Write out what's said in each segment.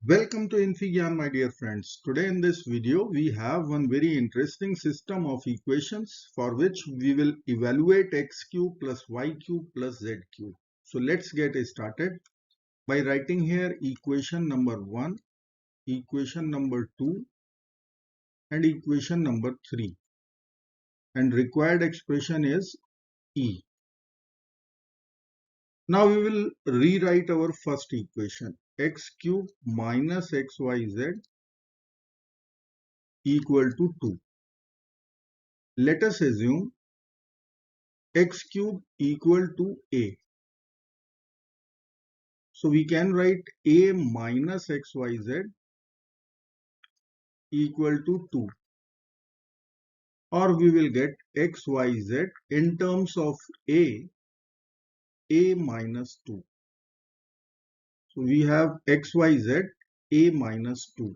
Welcome to infyGyan, my dear friends. Today in this video we have one very interesting system of equations for which we will evaluate x cube plus y cube plus z cube. So let's get started by writing here equation number 1, equation number 2 and equation number 3, and required expression is e. Now we will rewrite our first equation, x cube minus xyz equal to 2. Let us assume x cube equal to a. So we can write a minus xyz equal to 2, or we will get xyz in terms of a minus 2. So we have xyz a minus 2.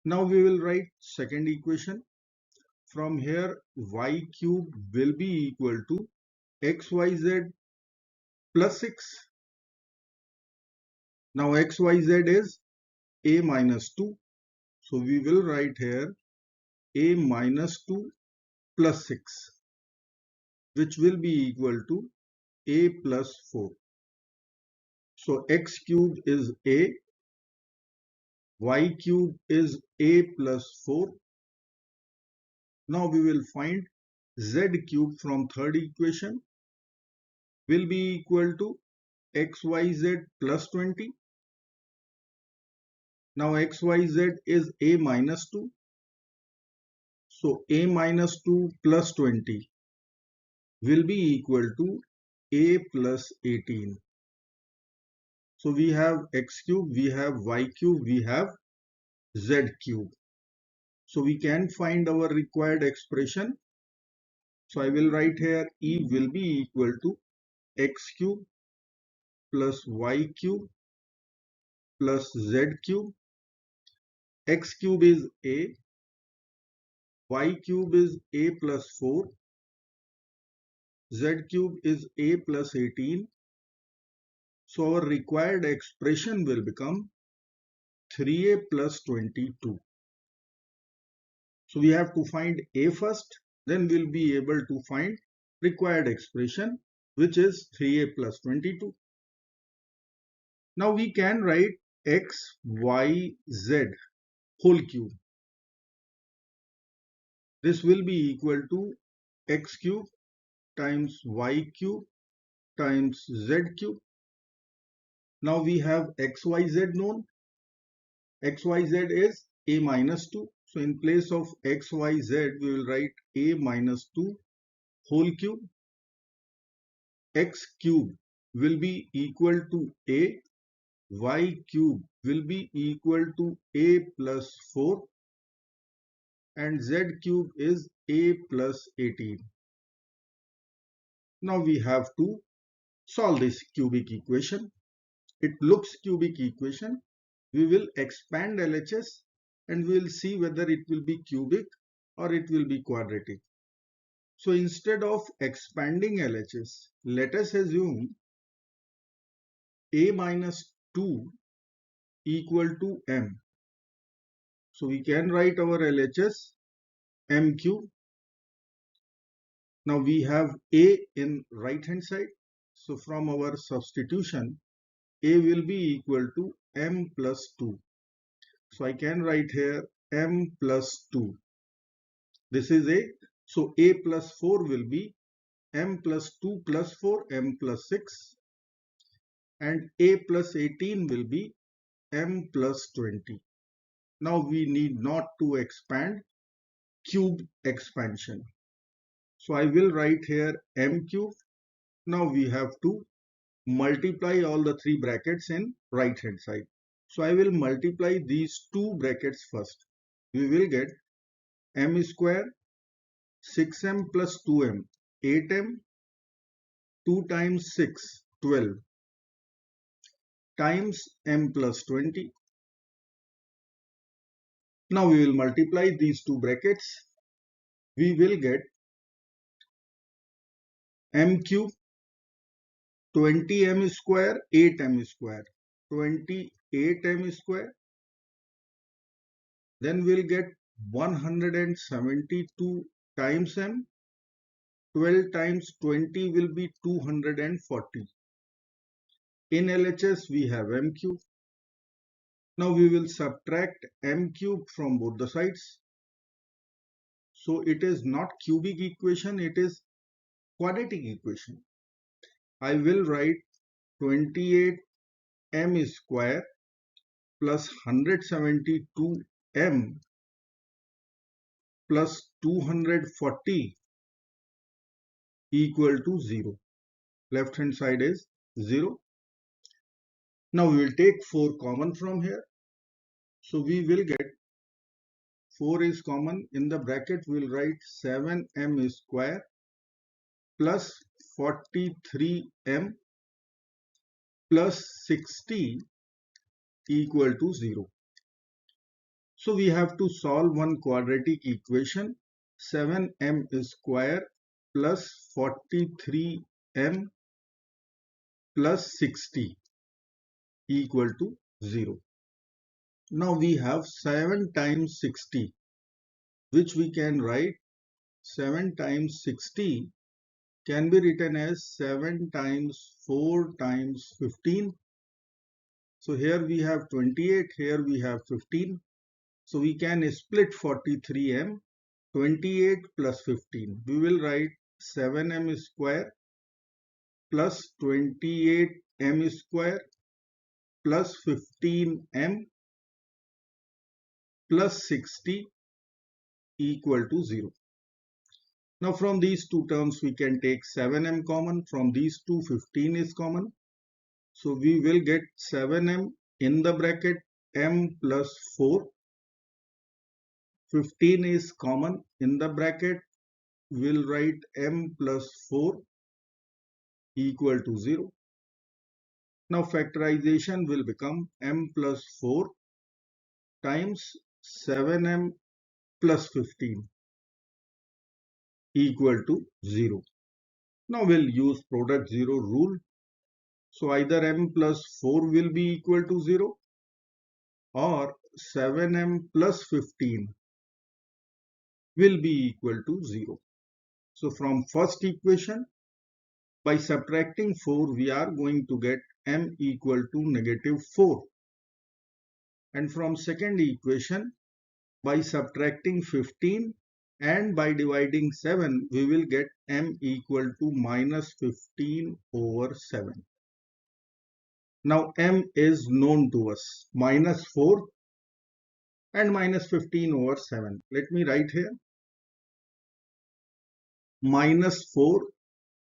Now we will write second equation. From here y cube will be equal to xyz plus 6. Now xyz is a minus 2. So we will write here a minus 2 plus 6, which will be equal to a plus 4. So x cube is a, y cube is a plus 4. Now we will find z cube from third equation will be equal to xyz plus 20. Now xyz is a minus 2. So a minus 2 plus 20 will be equal to a plus 18. So we have x cube, we have y cube, we have z cube. So we can find our required expression. So I will write here E will be equal to x cube plus y cube plus z cube. X cube is a, y cube is a plus 4, z cube is a plus 18. So our required expression will become 3a plus 22. So we have to find a first, then we'll be able to find required expression, which is 3a plus 22. Now we can write x, y, z whole cube. This will be equal to x cube times y cube times z cube. Now we have xyz known. Xyz is a minus 2. So in place of xyz, we will write a minus 2 whole cube. X cube will be equal to a, y cube will be equal to a plus 4, and z cube is a plus 18. Now we have to solve this cubic equation. It looks cubic equation. We will expand LHS and we will see whether it will be cubic or it will be quadratic. So instead of expanding LHS, let us assume a minus 2 equal to m. So we can write our LHS m cube. Now we have a in right hand side. So from our substitution, a will be equal to m plus 2. So I can write here m plus 2. This is a. So a plus 4 will be m plus 2 plus 4, m plus 6. And a plus 18 will be m plus 20. Now we need not to expand, cube expansion. So I will write here m cube. Now we have to multiply all the three brackets in right hand side. So I will multiply these two brackets first. We will get m square 6m plus 2m 8m 2 times 6 12 times m plus 20. Now we will multiply these two brackets. We will get m cube 20m square 8m square. 28m square. Then we'll get 172 times m. 12 times 20 will be 240. In LHS we have m cube. Now we will subtract m cube from both the sides. So it is not cubic equation, it is quadratic equation. I will write 28m square plus 172m plus 240 equal to 0. Left hand side is 0. Now we will take 4 common from here. So we will get 4 is common. In the bracket we will write 7m square plus 43m plus 60 equal to 0. So we have to solve one quadratic equation. 7m square plus 43m plus 60 equal to 0. Now we have 7 times 60, which we can write 7 times 60 can be written as 7 times 4 times 15. So here we have 28, here we have 15. So we can split 43m, 28 plus 15. We will write 7m square plus 28m square plus 15m plus 60 equal to 0. Now from these two terms we can take 7m common. From these two 15 is common. So we will get 7m in the bracket m plus 4. 15 is common in the bracket. We'll write m plus 4 equal to 0. Now factorization will become m plus 4 times 7m plus 15 equal to 0. Now we'll use product 0 rule. So either m plus 4 will be equal to 0 or 7m plus 15 will be equal to 0. So from first equation, by subtracting 4, we are going to get m equal to negative 4. And from second equation, by subtracting 15 and by dividing 7, we will get m equal to minus 15 over 7. Now m is known to us, minus 4 and minus 15 over 7. Let me write here, minus 4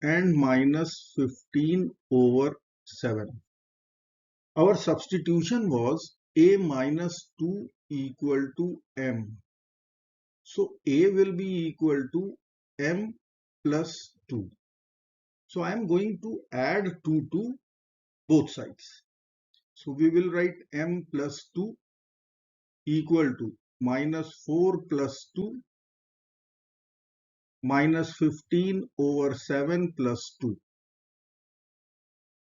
and minus 15 over 7. Our substitution was a minus 2 equal to m. So a will be equal to m plus 2. So I am going to add 2 to both sides. So we will write m plus 2 equal to minus 4 plus 2 minus 15 over 7 plus 2.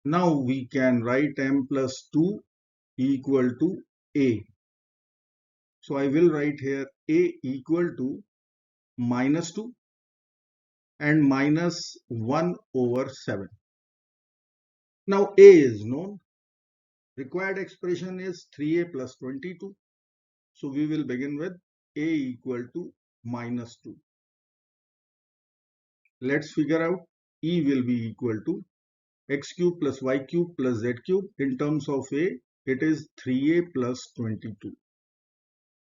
Now we can write m plus 2 equal to a. So I will write here a equal to minus 2 and minus 1 over 7. Now a is known. Required expression is 3a plus 22. So we will begin with a equal to minus 2. Let's figure out e will be equal to x cube plus y cube plus z cube. In terms of a, it is 3a plus 22.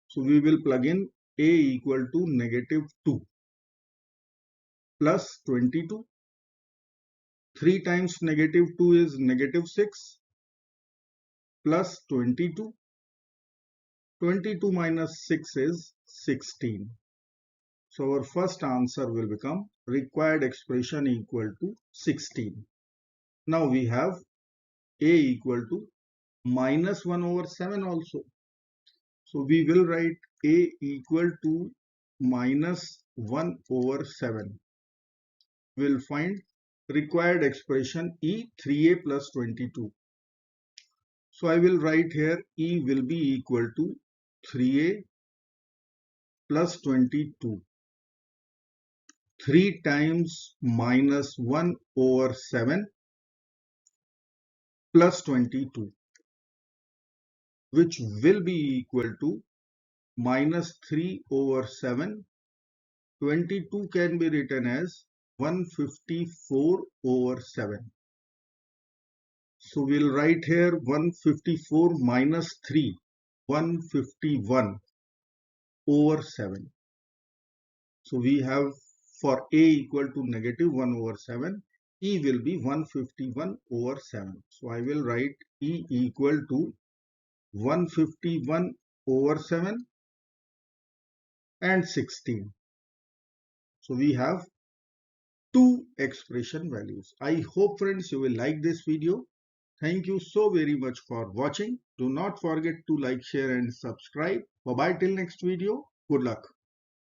So we will plug in a equal to negative 2 plus 22. 3 times negative 2 is negative 6 plus 22. 22 minus 6 is 16. So our first answer will become required expression equal to 16. Now we have a equal to minus 1 over 7 also. So we will write a equal to minus 1 over 7. We'll find required expression e 3a plus 22. So I will write here E will be equal to 3A plus 22. 3 times minus 1 over 7 plus 22, which will be equal to minus 3 over 7. 22 can be written as 154 over 7. So we'll write here 154 minus 3, 151 over 7. So we have for A equal to negative 1 over 7, E will be 151 over 7. So I will write E equal to 151 over 7 and 16. So we have two expression values. I hope friends you will like this video. Thank you so very much for watching. Do not forget to like, share and subscribe. Bye bye till next video. Good luck.